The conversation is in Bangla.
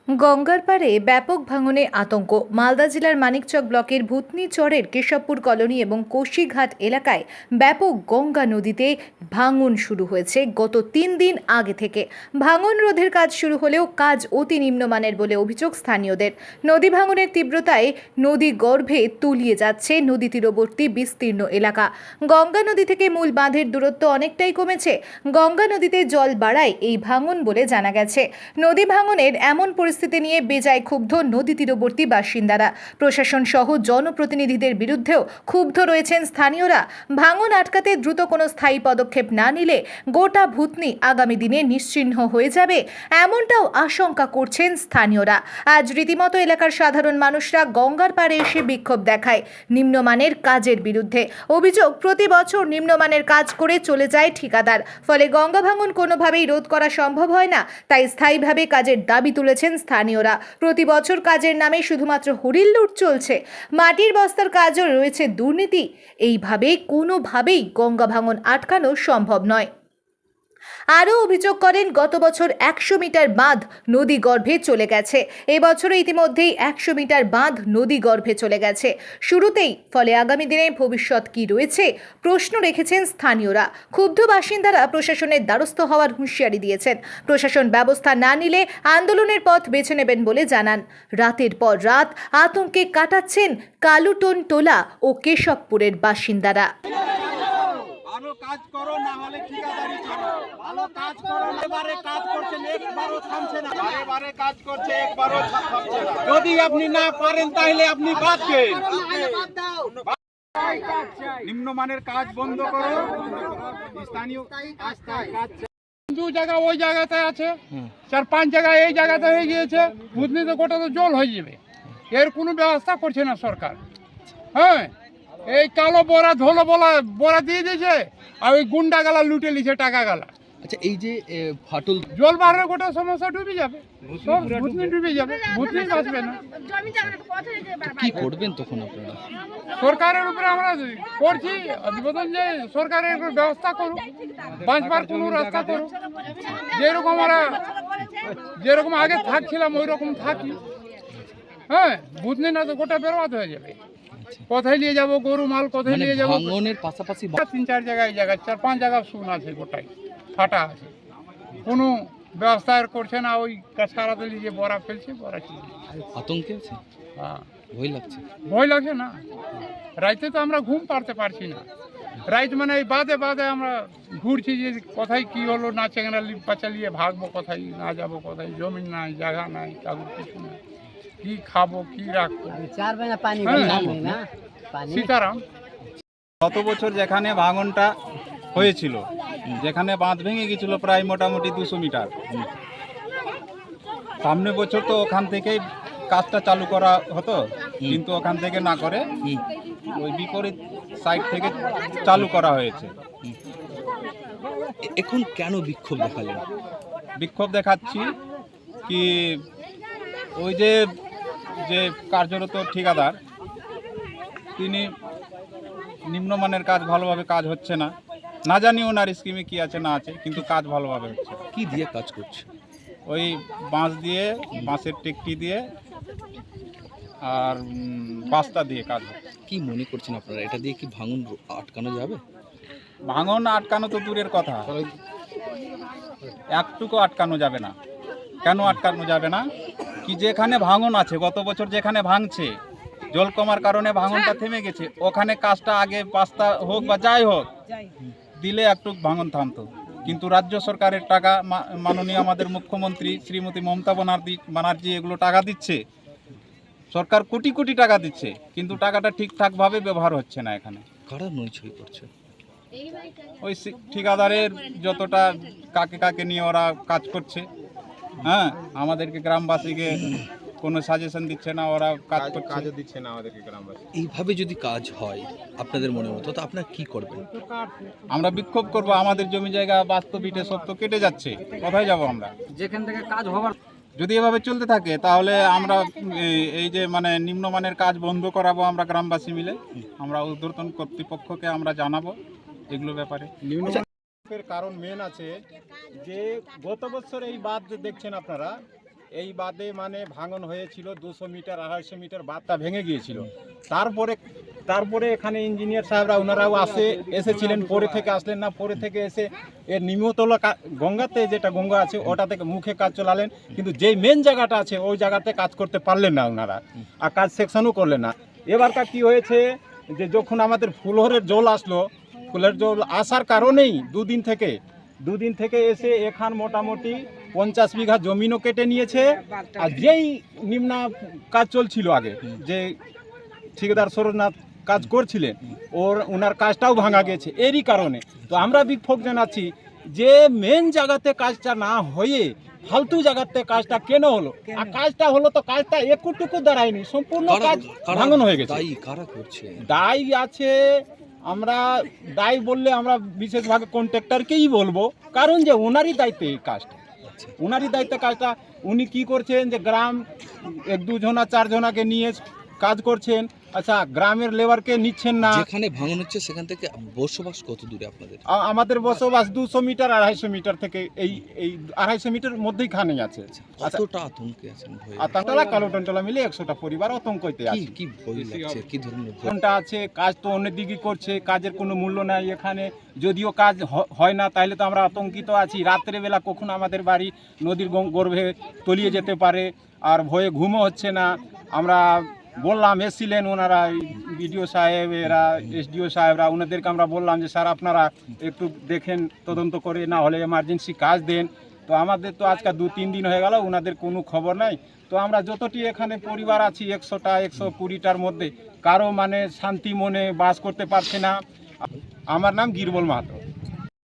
গঙ্গার পাড়ে ব্যাপক ভাঙনে আতঙ্ক। মালদা জেলার মানিকচক ব্লকের ভূতনি চরের কেশবপুর কলোনি এবং কোশিঘাট এলাকায় ব্যাপক গঙ্গা নদীতে ভাঙন শুরু হয়েছে গত 3 দিন আগে থেকে। ভাঙন রোধের কাজ শুরু হলেও কাজ অতি নিম্নমানের বলে অভিযোগ স্থানীয়দের। নদী ভাঙনের তীব্রতায় নদী গর্ভে তলিয়ে যাচ্ছে নদী তীরবর্তী বিস্তীর্ণ এলাকা। গঙ্গা নদী থেকে মূল বাঁধের দূরত্ব অনেকটাই কমেছে। গঙ্গা নদীতে জল বাড়ায় এই ভাঙন বলে জানা গেছে। নদী ভাঙনের এমন পরিস্থিতি নিয়ে বেজায় ক্ষুব্ধ নদী তীরবর্তী বাসিন্দারা। প্রশাসন সহ জনপ্রতিনিধিদের বিরুদ্ধেও ক্ষুব্ধ রয়েছেন স্থানীয়রা। ভাঙন আটকাতে দ্রুত কোনো স্থায়ী পদক্ষেপ না নিলে গোটা ভূতনি আগামী দিনে নিশ্চিহ্ন হয়ে যাবে, এমনটাও আশঙ্কা করছেন স্থানীয়রা। আজ রীতিমতো এলাকার সাধারণ মানুষরা গঙ্গার পাড়ে এসে বিক্ষোভ দেখায় নিম্নমানের কাজের বিরুদ্ধে। অভিযোগ, প্রতি বছর নিম্নমানের কাজ করে চলে যায় ঠিকাদার, ফলে গঙ্গা ভাঙন কোনোভাবেই রোধ করা সম্ভব হয় না। তাই স্থায়ীভাবে কাজের দাবি তুলেছেন স্থানীয়রা। প্রতি বছর কাজের নামে শুধুমাত্র হরিল লুট চলছে, মাটির বস্তার কাজও রয়েছে দুর্নীতি। এইভাবে কোনোভাবেই গঙ্গা ভাঙন আটকানো সম্ভব নয়। আরও অভিযোগ করেন, গত বছর 100 মিটার বাঁধ নদী গর্ভে চলে গেছে। এবছরে ইতিমধ্যেই 100 মিটার বাঁধ নদী গর্ভে চলে গেছে শুরুতেই। ফলে আগামী দিনে ভবিষ্যৎ কি রয়েছে প্রশ্ন রেখেছেন স্থানীয়রা। ক্ষুব্ধ বাসিন্দারা প্রশাসনের দ্বারস্থ হওয়ার হুঁশিয়ারি দিয়েছেন। প্রশাসন ব্যবস্থা না নিলে আন্দোলনের পথ বেছে নেবেন বলে জানান। রাতের পর রাত আতঙ্কে কাটাচ্ছেন কালুটন টোলা ও কেশবপুরের বাসিন্দারা। ভালো কাজ করো, না হলে ঠিকাদারি করো। ভালো কাজ করো, এবারে কাজ করছেন, একবারও থামছে না। বারে কাজ করছে, একবারও থামছে না। যদি আপনি না পারেন তাহলে আপনি বাদ দেন। নিম্নমানের কাজ বন্ধ করো। স্থানীয় কাজ দু জায়গা ওই জায়গাতে আছে, 4-5 জায়গায় এই জায়গাতে হয়ে গিয়েছে। বুঝলিতে গোটা তো জল হয়ে যাবে, এর কোনো ব্যবস্থা করছে না সরকার। হ্যাঁ, এই কালো বড়া ধোলো বড়া দিয়ে দিয়েছে, আর ওই গুন্ডা গালা লুটে লিছে টাকা গালা। আচ্ছা, এই যে ফাটল জল বাড়লে গোটা সমস্যা ডুবে যাবে, সব ভূতনি ডুবে যাবে, ভূতনি বাঁচবে না। কি করবেন তখন আপনারা? সরকারের উপরে আমরা করছি আবেদন যে সরকারের উপর ব্যবস্থা করুক, বাঁচবার কোনো রাস্তা করুক। যেরকম আগে থাকছিলাম ওই রকম থাকি। হ্যাঁ, ভূতনি না তো গোটা বেরবাদ হয়ে যাবে। কোথায় নিয়ে যাবো গরু মাল, কোথায় নিয়ে যাবো? ভাঙনের পাশাপাশি 3-4 জায়গায় 4-5 জায়গা শুন আছে, গোটাই ফাটা আছে, কোনো ব্যবস্থা আর করছে না। ওই সারাদিন যে বড়া ফেলছে, বড়া আতঙ্কে আছে, হ্যাঁ ভয় লাগছে। ভয় লাগছে না, রাইতে তো আমরা ঘুম পাড়তে পারছি না। রাইত মানে এই বাদে আমরা ঘুরছি যে কোথায় কি হলো, না চেঙ্গা লিপা চালিয়ে ভাগবো, কোথায় না যাবো, কোথায় জমি নাই, জায়গা নাই, কাগজ কিছু নাই, কি খাবো, কি রাখবো। সীতারাম। গত বছর যেখানে ভাঙনটা হয়েছিল, যেখানে বাঁধ ভেঙে গেছিল প্রায় মোটামুটি 200 মিটার, সামনে বছর তো ওখান থেকেই কাজটা চালু করা হতো, কিন্তু ওখান থেকে না করে ওই বিপরীত সাইড থেকে চালু করা হয়েছে। এখন কেন বিক্ষোভ দেখালেন? বিক্ষোভ দেখাচ্ছি কি, ওই যে কার্যরত ঠিকাদার, তিনি নিম্নমানের কাজ ভালোভাবে কাজ হচ্ছে না। না জানি ওনার স্কিমে কি আছে না আছে, কিন্তু কাজ ভালোভাবে হচ্ছে। কি দিয়ে কাজ করছে? ওই বাঁশ দিয়ে, বাঁশের টেকটি দিয়ে আর বাস্তা দিয়ে কাজ হচ্ছে। কি মনে করছেন আপনারা, এটা দিয়ে কি ভাঙন আটকানো যাবে? ভাঙন আটকানো তো দূরের কথা, একটুকু আটকানো যাবে না। কেন আটকানো যাবে না? কি যেখানে ভাঙন আছে, গত বছর যেখানে ভাঙছে, জল কমার কারণে ভাঙনটা থেমে গেছে, ওখানে কাজটা আগে বাস্তা হোক বা যাই হোক দিলে একটু ভাঙন থামতো। কিন্তু রাজ্য সরকারের টাকা, মাননীয় আমাদের মুখ্যমন্ত্রী শ্রীমতী মমতা ব্যানার্জি এগুলো টাকা দিচ্ছে, সরকার কোটি কোটি টাকা দিচ্ছে, কিন্তু টাকাটা ঠিকঠাকভাবে ব্যবহার হচ্ছে না। এখানে কারা নইছই করছে? ওই ঠিকাদারের যতটা কাকে নিয়ে ওরা কাজ করছে। হ্যাঁ, আমাদেরকে গ্রামবাসীকে কোনো সাজেশন দিচ্ছে না, ওরা কাজও দিচ্ছে না আমাদেরকে গ্রামবাসী। এইভাবে যদি কাজ হয় আপনাদের মনে মতো, তো আপনারা কি করবেন? আমরা বিক্ষোভ করব। আমাদের জমি জায়গা বাস্তব ইটে সব তো কেটে যাচ্ছে, কোথায় যাব আমরা? যেখান থেকে কাজ হবার, যদি এভাবে চলতে থাকে তাহলে আমরা এই যে মানে নিম্নমানের কাজ বন্ধ করাবো আমরা গ্রামবাসী মিলে। আমরা ঊর্ধ্বতন কর্তৃপক্ষকে আমরা জানাবো এগুলো ব্যাপারে। কারণ মেন আছে যে গত বছর এই বাঁধ দেখছেন আপনারা, এই বাদে মানে ভাঙন হয়েছিল 200 মিটার 250 মিটার বাঁধটা ভেঙে গিয়েছিল। তারপরে এখানে ইঞ্জিনিয়ার সাহেবরা ওনারাও এসেছিলেন, পরে থেকে আসলেন না, পরে থেকে এসে এর নিম্নতলা গঙ্গাতে যেটা গঙ্গা আছে ওটা থেকে মুখে কাজ চলালেন, কিন্তু যেই মেন জায়গাটা আছে ওই জায়গাতে কাজ করতে পারলেন না ওনারা, আর কাজ সেকশনও করলেন না। এবারকার কি হয়েছে যে যখন আমাদের ফুলহরের জল আসলো, ফুলের জল আসার কারণেই দুদিন থেকে এসে এখান মোটামুটি 50 বিঘা জমিনও কেটে নিয়েছে। আর যেই নিম্না কাজ চলছিল আগে, যে ঠিকাদার সরোজনাথ কাজ করছিলেন, ওনার কাজটাও ভাঙা গেছে এরই কারণে। তো আমরা বিক্ষোভ জানাচ্ছি যে মেন জায়গাতে কাজটা না হয়ে ফালতু জায়গাতে কাজটা কেন হলো, আর কাজটা হলো তো কাজটা একটুকু দাঁড়ায়নি, সম্পূর্ণ কাজ ভাঙন হয়ে গেছে। দায়ী কারা করছে? দায়ী আছে, আমরা দায়ী বললে আমরা বিশেষভাবে কন্ট্রাক্টরকেই বলবো, কারণ যে ওনারই দায়িত্বে এই কাজটা, ওনারই দায়িত্বে কাজটা। উনি কি করছেন যে গ্রাম 1-2 জনা 4 জনাকে নিয়ে কাজ করছেন, আচ্ছা গ্রামের লেবারকে নিচ্ছেন না। যেখানে ভাঙন হচ্ছে সেখান থেকে বসবাস কত দূরে আপনাদের? আমাদের বসবাস 200 মিটার 250 মিটার থেকে এই 250 মিটার মধ্যেই খানে আছে। কতটা আতঙ্কে আছেন? ভয়ে? আতঙ্কটা কালোটনটলা মিলে 100টা পরিবার আতঙ্কতে কি আছে। কি ভয় লাগছে? কি ধরনের ভয়? কোনটা আছে, কাজ তো অন্য দিকে করছে, কাজের কোনো মূল্য নাই এখানে। যদিও কাজ হয় না তাহলে তো আমরা আতঙ্কিত আছি। রাত্রেবেলা কখন আমাদের বাড়ি নদীর গর্ভে তলিয়ে যেতে পারে, আর ভয়ে ঘুমও হচ্ছে না। আমরা বললাম, এসেছিলেন ওনারা, বিডিও সাহেব এরা এসডিও সাহেবরা, ওনাদেরকে আমরা বললাম যে স্যার আপনারা একটু দেখেন, তদন্ত করে, না হলে এমার্জেন্সি কাজ দেন। তো আমাদের তো আজকে 2-3 দিন হয়ে গেল, ওনাদের কোনো খবর নাই। তো আমরা যতটি এখানে পরিবার আছি 100টা 120টার মধ্যে কারো মানে শান্তি মনে বাস করতে পারছে না। আমার নাম গিরবল মাহাতো।